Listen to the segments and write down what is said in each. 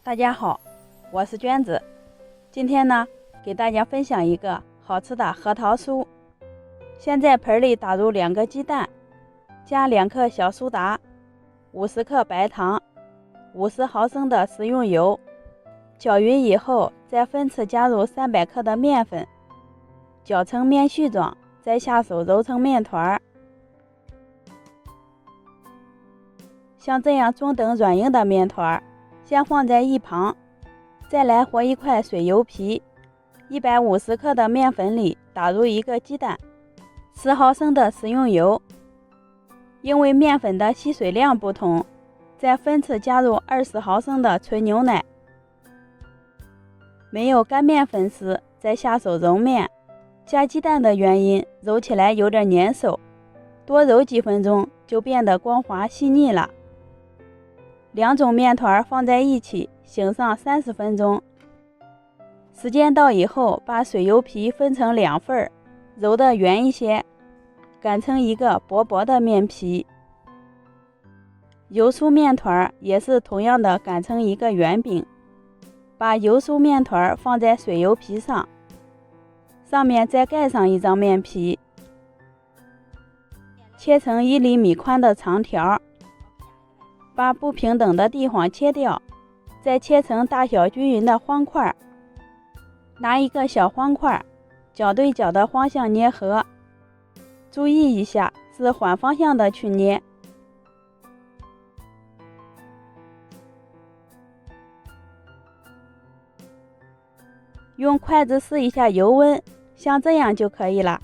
大家好，我是娟子。今天呢，给大家分享一个好吃的核桃酥。先在盆里打入2个鸡蛋，加2克小苏打，50克白糖，50毫升的食用油，搅匀以后，再分次加入300克的面粉，搅成面絮状，再下手揉成面团。像这样中等软硬的面团先放在一旁，再来和一块水油皮，150克的面粉里打入1个鸡蛋，10毫升的食用油。因为面粉的吸水量不同，再分次加入20毫升的纯牛奶。没有干面粉时，再下手揉面。加鸡蛋的原因，揉起来有点粘手，多揉几分钟就变得光滑细腻了。2种面团放在一起醒上30分钟，时间到以后，把水油皮分成2份，揉得圆一些，擀成一个薄薄的面皮。油酥面团也是同样的擀成一个圆饼，把油酥面团放在水油皮上，上面再盖上一张面皮，切成1厘米宽的长条，把不平等的地方切掉，再切成大小均匀的方块。拿一个小方块，角对角的方向捏合，注意一下是反方向的去捏。用筷子试一下油温，像这样就可以了。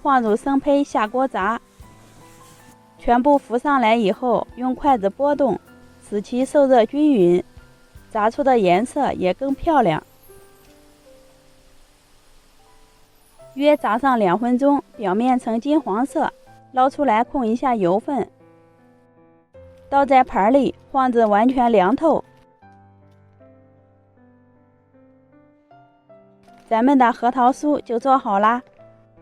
放入生胚下锅炸，全部浮上来以后，用筷子拨动，使其受热均匀，炸出的颜色也更漂亮。约炸上2分钟，表面呈金黄色，捞出来控一下油分，倒在盘里，放置完全凉透。咱们的核桃酥就做好啦。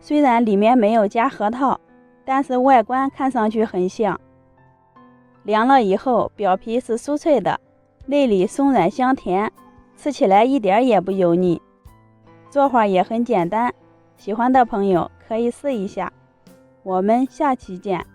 虽然里面没有加核桃，但是外观看上去很像。凉了以后，表皮是酥脆的，内里松软香甜，吃起来一点也不油腻。做法也很简单，喜欢的朋友可以试一下。我们下期见。